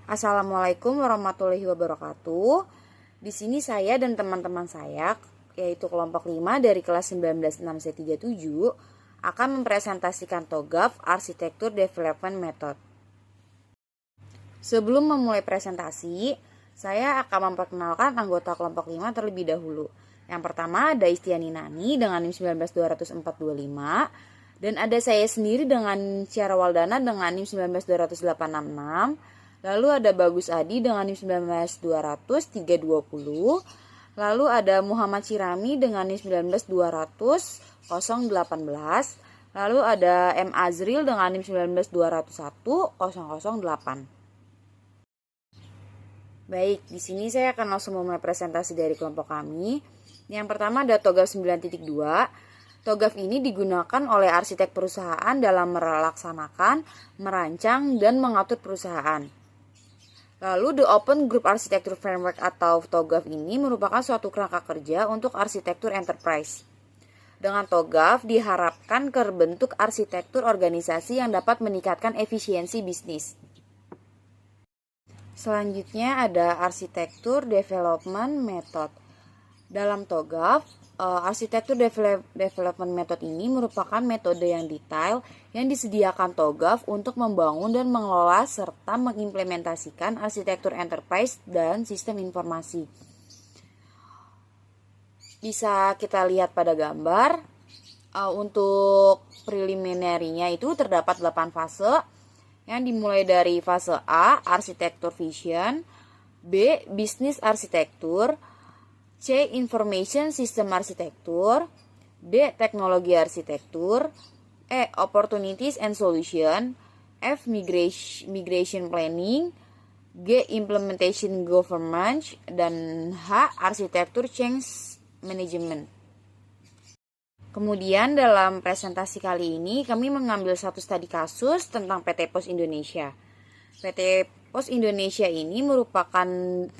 Assalamualaikum warahmatullahi wabarakatuh. Di sini saya dan teman-teman saya, yaitu kelompok 5 dari kelas 19 6C37, akan mempresentasikan TOGAF Arsitektur Development Method. Sebelum memulai presentasi, saya akan memperkenalkan anggota kelompok 5 terlebih dahulu. Yang pertama ada Istiani Nani dengan NIM 1920425, dan ada saya sendiri dengan Ciara Waldana dengan NIM 1920866. Lalu ada Bagus Adi dengan NIM 19200-320. Lalu ada Muhammad Cirami dengan NIM 19200-018. Lalu ada M. Azril dengan NIM 19201-008. Baik, di sini saya akan langsung memulai presentasi dari kelompok kami. Yang pertama ada TOGAF 9.2. TOGAF ini digunakan oleh arsitek perusahaan dalam melaksanakan, merancang, dan mengatur perusahaan. Lalu, The Open Group Architecture Framework atau TOGAF ini merupakan suatu kerangka kerja untuk arsitektur enterprise. Dengan TOGAF diharapkan terbentuk arsitektur organisasi yang dapat meningkatkan efisiensi bisnis. Selanjutnya ada Arsitektur Development Method. Dalam TOGAF, Arsitektur Development Method ini merupakan metode yang detail yang disediakan TOGAF untuk membangun dan mengelola serta mengimplementasikan arsitektur enterprise dan sistem informasi. Bisa kita lihat pada gambar. Untuk preliminary-nya itu terdapat 8 fase yang dimulai dari fase A, arsitektur vision, B, bisnis arsitektur, C. Information System Arsitektur, D. Teknologi Arsitektur, E. Opportunities and Solution, F. Migration Planning, G. Implementation Governance, dan H. Arsitektur Change Management. Kemudian dalam presentasi kali ini kami mengambil satu studi kasus tentang PT Pos Indonesia. PT Pos Indonesia ini merupakan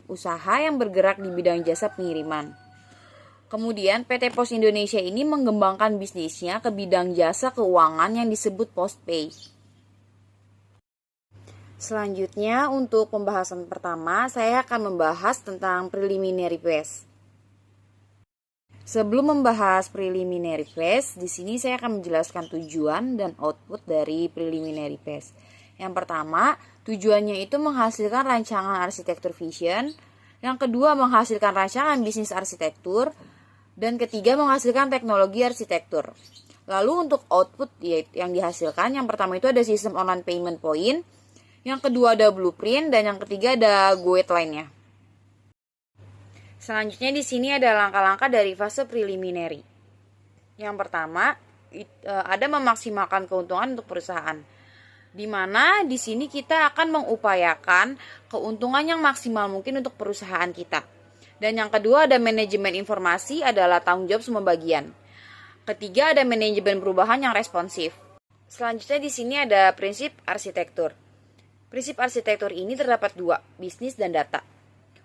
usaha yang bergerak di bidang jasa pengiriman. Kemudian PT Pos Indonesia ini mengembangkan bisnisnya ke bidang jasa keuangan yang disebut Postpay. Selanjutnya untuk pembahasan pertama saya akan membahas tentang preliminary phase. Sebelum membahas preliminary phase, di sini saya akan menjelaskan tujuan dan output dari preliminary phase. Yang pertama, tujuannya itu menghasilkan rancangan arsitektur vision. Yang kedua, menghasilkan rancangan bisnis arsitektur. Dan ketiga, menghasilkan teknologi arsitektur. Lalu untuk output yang dihasilkan, yang pertama itu ada sistem online payment point. Yang kedua ada blueprint dan yang ketiga ada guideline-nya. Selanjutnya di sini ada langkah-langkah dari fase preliminary. Yang pertama, ada memaksimalkan keuntungan untuk perusahaan. Di mana di sini kita akan mengupayakan keuntungan yang maksimal mungkin untuk perusahaan kita. Dan yang kedua ada manajemen informasi adalah tanggung jawab semua bagian. Ketiga ada manajemen perubahan yang responsif. Selanjutnya di sini ada prinsip arsitektur. Prinsip arsitektur ini terdapat 2, bisnis dan data.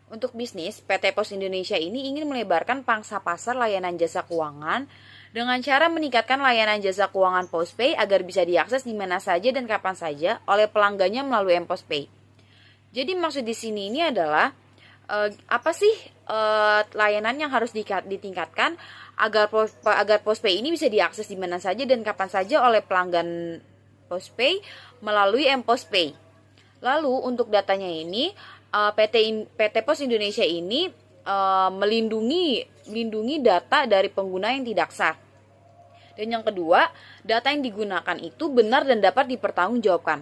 Untuk bisnis, PT Pos Indonesia ini ingin melebarkan pangsa pasar layanan jasa keuangan dengan cara meningkatkan layanan jasa keuangan Postpay agar bisa diakses di mana saja dan kapan saja oleh pelanggannya melalui M-Postpay. Jadi maksud di sini ini adalah apa sih layanan yang harus ditingkatkan agar Postpay ini bisa diakses di mana saja dan kapan saja oleh pelanggan Postpay melalui M-Postpay. Lalu untuk datanya ini PT Pos Indonesia ini melindungi data dari pengguna yang tidak sah. Dan yang kedua, data yang digunakan itu benar dan dapat dipertanggungjawabkan.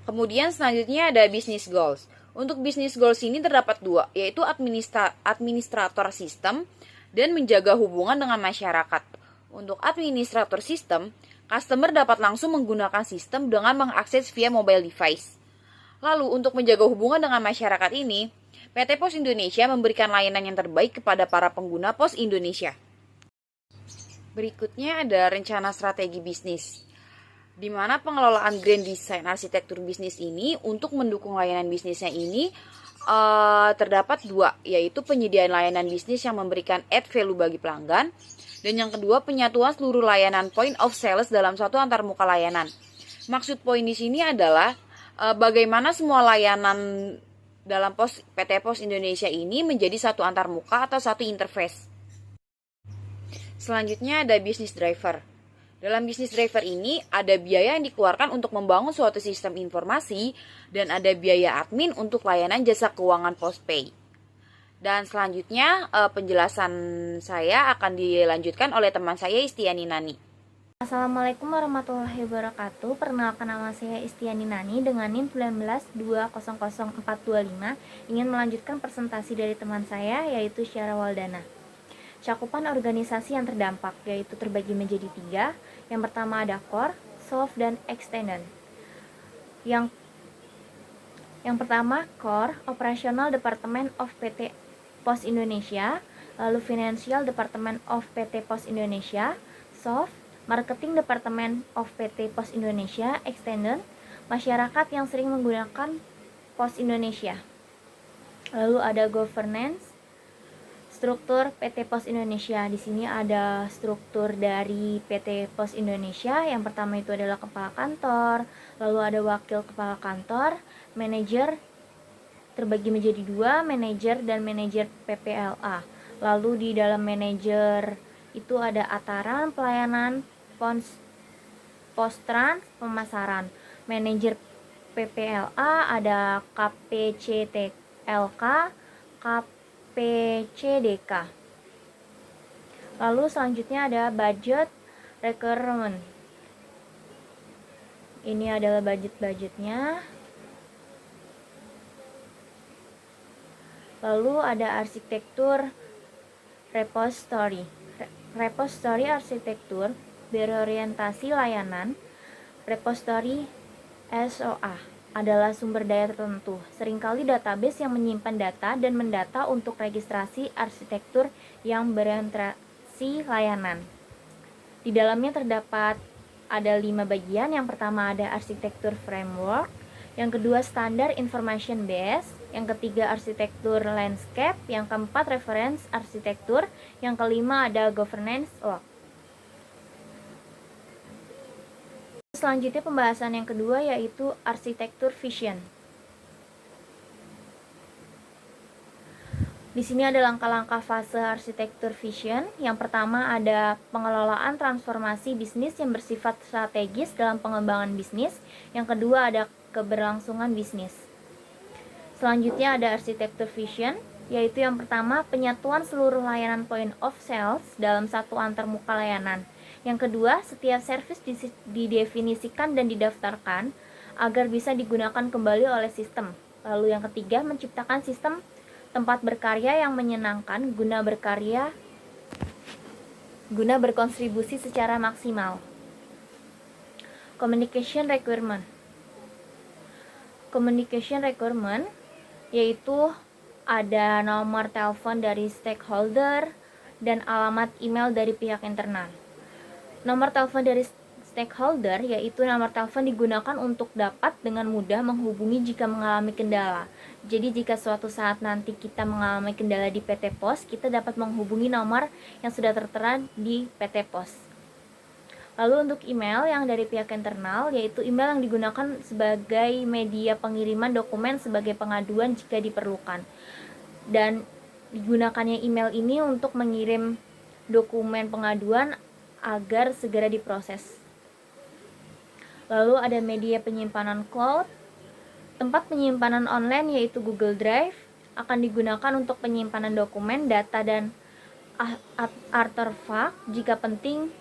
Kemudian selanjutnya ada business goals. Untuk business goals ini terdapat 2, yaitu administrator sistem dan menjaga hubungan dengan masyarakat. Untuk administrator sistem, customer dapat langsung menggunakan sistem dengan mengakses via mobile device. Lalu untuk menjaga hubungan dengan masyarakat ini, PT Pos Indonesia memberikan layanan yang terbaik kepada para pengguna Pos Indonesia. Berikutnya ada rencana strategi bisnis, di mana pengelolaan grand design arsitektur bisnis ini untuk mendukung layanan bisnisnya ini terdapat 2, yaitu penyediaan layanan bisnis yang memberikan add value bagi pelanggan, dan yang kedua penyatuan seluruh layanan point of sales dalam satu antarmuka layanan. Maksud poin di sini adalah bagaimana semua layanan dalam PT Pos Indonesia ini menjadi satu antarmuka atau satu interface. Selanjutnya ada business driver. Dalam business driver ini ada biaya yang dikeluarkan untuk membangun suatu sistem informasi dan ada biaya admin untuk layanan jasa keuangan postpay. Dan selanjutnya penjelasan saya akan dilanjutkan oleh teman saya Istiani Nani. Assalamualaikum warahmatullahi wabarakatuh. Perkenalkan, nama saya Istiani Nani dengan NIM 192000425. Ingin melanjutkan presentasi dari teman saya yaitu Syara Waldana. Cakupan organisasi yang terdampak yaitu terbagi menjadi 3. Yang pertama ada core, soft, dan extended. Yang pertama core, operational department of PT Pos Indonesia, lalu financial department of PT Pos Indonesia, soft, marketing department of PT Pos Indonesia, extended, masyarakat yang sering menggunakan Pos Indonesia. Lalu ada governance, struktur PT Pos Indonesia. Di sini ada struktur dari PT Pos Indonesia. Yang pertama itu adalah kepala kantor, lalu ada wakil kepala kantor, manajer terbagi menjadi 2, manajer dan manajer PPLA. Lalu di dalam manajer itu ada ataran, pelayanan, postrans, pemasaran. Manajer PPLA ada KPCTLK, KPCDK. Lalu selanjutnya ada budget requirement. Ini adalah budgetnya. Lalu ada arsitektur repository. Repository arsitektur berorientasi layanan. Repository SOA adalah sumber daya tertentu. Seringkali database yang menyimpan data dan mendata untuk registrasi arsitektur yang berorientasi layanan. Di dalamnya terdapat ada 5 bagian. Yang pertama ada arsitektur framework, yang kedua standar information base, yang ketiga arsitektur landscape, yang keempat reference arsitektur, yang kelima ada governance log. Selanjutnya pembahasan yang kedua yaitu arsitektur vision. Di sini ada langkah-langkah fase arsitektur vision. Yang pertama ada pengelolaan transformasi bisnis yang bersifat strategis dalam pengembangan bisnis. Yang kedua ada keberlangsungan bisnis. Selanjutnya ada arsitektur vision, yaitu yang pertama penyatuan seluruh layanan point of sales dalam satu antarmuka layanan. Yang kedua, setiap service didefinisikan dan didaftarkan agar bisa digunakan kembali oleh sistem. Lalu yang ketiga, menciptakan sistem tempat berkarya yang menyenangkan guna berkontribusi secara maksimal. Communication requirement yaitu ada nomor telepon dari stakeholder dan alamat email dari pihak internal. Nomor telepon dari stakeholder yaitu nomor telepon digunakan untuk dapat dengan mudah menghubungi jika mengalami kendala. Jadi jika suatu saat nanti kita mengalami kendala di PT Pos, kita dapat menghubungi nomor yang sudah tertera di PT Pos. Lalu untuk email yang dari pihak internal, yaitu email yang digunakan sebagai media pengiriman dokumen sebagai pengaduan jika diperlukan. Dan digunakannya email ini untuk mengirim dokumen pengaduan agar segera diproses. Lalu ada media penyimpanan cloud. Tempat penyimpanan online yaitu Google Drive akan digunakan untuk penyimpanan dokumen, data, dan artefak jika penting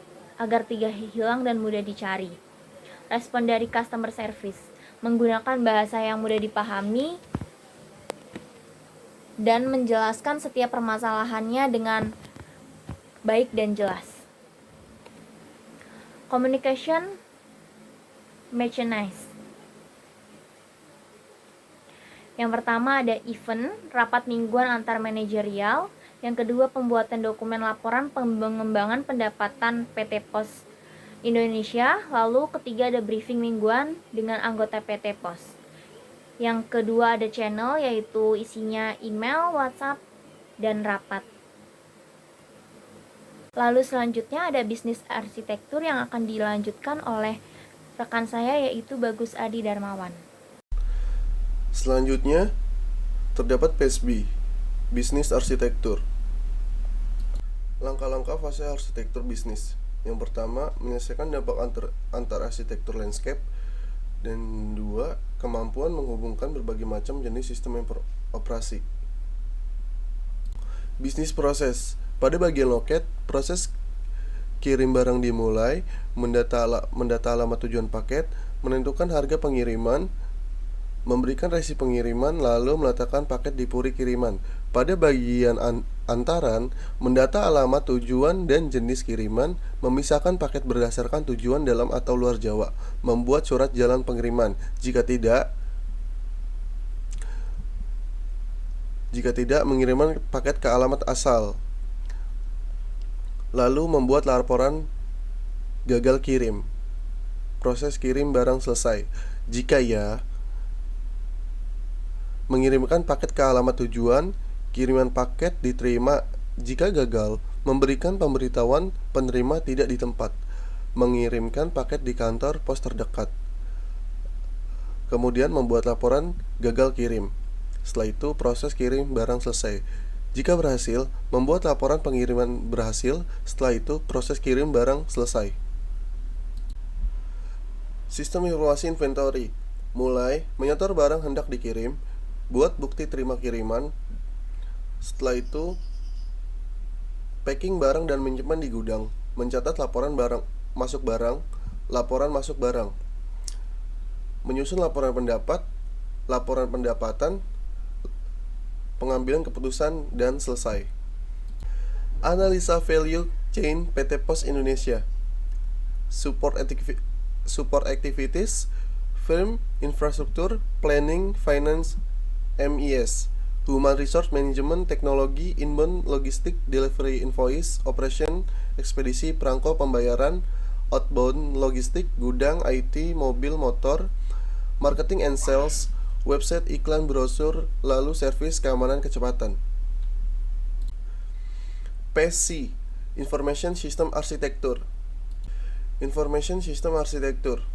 agar tidak hilang dan mudah dicari. Respon dari customer service menggunakan bahasa yang mudah dipahami dan menjelaskan setiap permasalahannya dengan baik dan jelas. Communication mechanics. Yang pertama ada event, rapat mingguan antar manajerial. Yang kedua pembuatan dokumen laporan pengembangan pendapatan PT Pos Indonesia. Lalu ketiga ada briefing mingguan dengan anggota PT Pos. Yang kedua ada channel, yaitu isinya email, WhatsApp, dan rapat. Lalu selanjutnya ada bisnis arsitektur yang akan dilanjutkan oleh rekan saya yaitu Bagus Adi Darmawan. Selanjutnya, terdapat PESB, Bisnis Arsitektur. Langkah-langkah fase arsitektur bisnis. Yang pertama, menyelesaikan dampak antar arsitektur landscape. Dan dua, kemampuan menghubungkan berbagai macam jenis sistem operasi. Bisnis proses. Pada bagian loket, proses kirim barang dimulai, mendata alamat tujuan paket, menentukan harga pengiriman, memberikan resi pengiriman, lalu meletakkan paket di puri kiriman. Pada bagian antaran, mendata alamat tujuan dan jenis kiriman, memisahkan paket berdasarkan tujuan dalam atau luar Jawa, membuat surat jalan pengiriman. Jika tidak, mengirimkan paket ke alamat asal. Lalu membuat laporan gagal kirim. Proses kirim barang selesai. Jika ya, mengirimkan paket ke alamat tujuan, kiriman paket diterima. Jika gagal, memberikan pemberitahuan penerima tidak di tempat, mengirimkan paket di kantor pos terdekat. Kemudian membuat laporan gagal kirim. Setelah itu, proses kirim barang selesai. Jika berhasil, membuat laporan pengiriman berhasil. Setelah itu, proses kirim barang selesai. Sistem informasi inventory. Mulai, menyetor barang hendak dikirim, buat bukti terima kiriman. Setelah itu, packing barang dan menyimpan di gudang, mencatat laporan masuk barang, menyusun laporan pendapatan, pengambilan keputusan, dan selesai. Analisa value chain PT Pos Indonesia. Support activities, firm, infrastruktur, planning, finance, MES, human resource management, teknologi, inbound, logistik, delivery, invoice, operation, ekspedisi, perangko, pembayaran, outbound, logistik, gudang, IT, mobil, motor, marketing and sales, website, iklan, brosur, lalu servis, keamanan, kecepatan. PSC, Information System Architecture. Information System Architecture.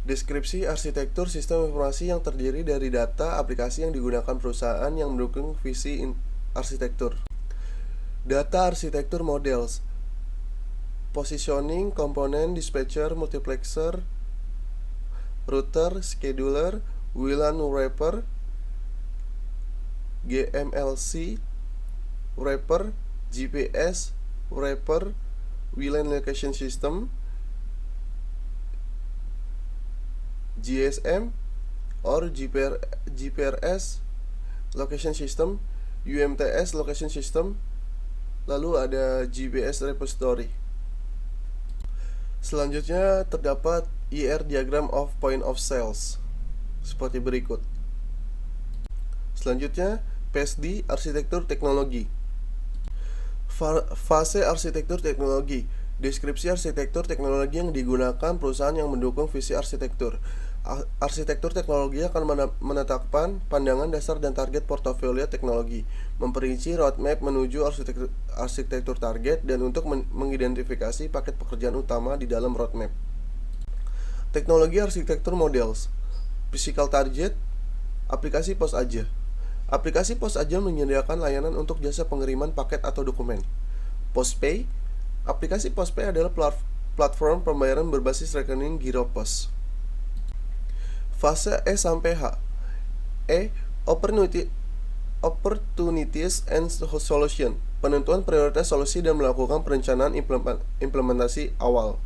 Deskripsi arsitektur sistem informasi yang terdiri dari data aplikasi yang digunakan perusahaan yang mendukung visi arsitektur. Data arsitektur models. Positioning, komponen, dispatcher, multiplexer, router, scheduler, WLAN wrapper, GMLC wrapper, GPS wrapper, WLAN location system, GSM or GPRS location system, UMTS location system, lalu ada GPS repository. Selanjutnya terdapat IR diagram of point of sales seperti berikut. Selanjutnya, PSD arsitektur teknologi. Fase arsitektur teknologi. Deskripsi arsitektur teknologi yang digunakan perusahaan yang mendukung visi arsitektur. Arsitektur teknologi akan menetapkan pandangan dasar dan target portofolio teknologi, memperinci roadmap menuju arsitektur target, dan untuk mengidentifikasi paket pekerjaan utama di dalam roadmap. Teknologi arsitektur models. Physical target, aplikasi pos aja. Aplikasi pos aja menyediakan layanan untuk jasa pengiriman paket atau dokumen. Postpay, aplikasi Postpay adalah platform pembayaran berbasis rekening giro pos. Fase E sampai H. E, opportunities and solution, penentuan prioritas solusi dan melakukan perencanaan implementasi awal.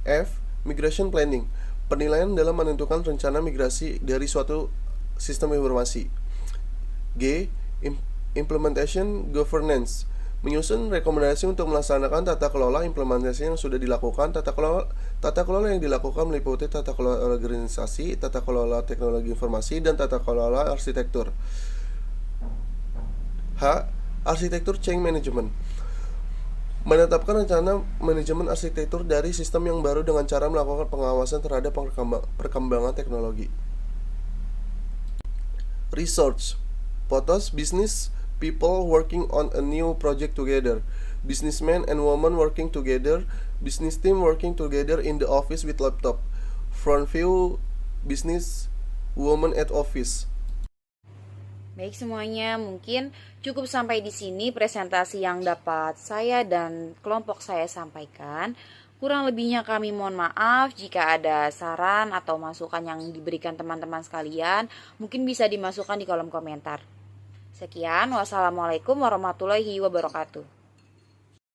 F, migration planning, penilaian dalam menentukan rencana migrasi dari suatu sistem informasi. G, implementation governance, menyusun rekomendasi untuk melaksanakan tata kelola implementasi yang sudah dilakukan. Tata kelola yang dilakukan meliputi tata kelola organisasi, tata kelola teknologi informasi, dan tata kelola arsitektur. H, arsitektur change management, menetapkan rencana manajemen arsitektur dari sistem yang baru dengan cara melakukan pengawasan terhadap perkembangan teknologi. Research, potos business people working on a new project together, businessmen and women working together, business team working together in the office with laptop, front view business Women at Office. Baik semuanya, mungkin cukup sampai di sini presentasi yang dapat saya dan kelompok saya sampaikan. Kurang lebihnya kami mohon maaf jika ada saran atau masukan yang diberikan teman-teman sekalian, mungkin bisa dimasukkan di kolom komentar. Sekian, wassalamualaikum warahmatullahi wabarakatuh.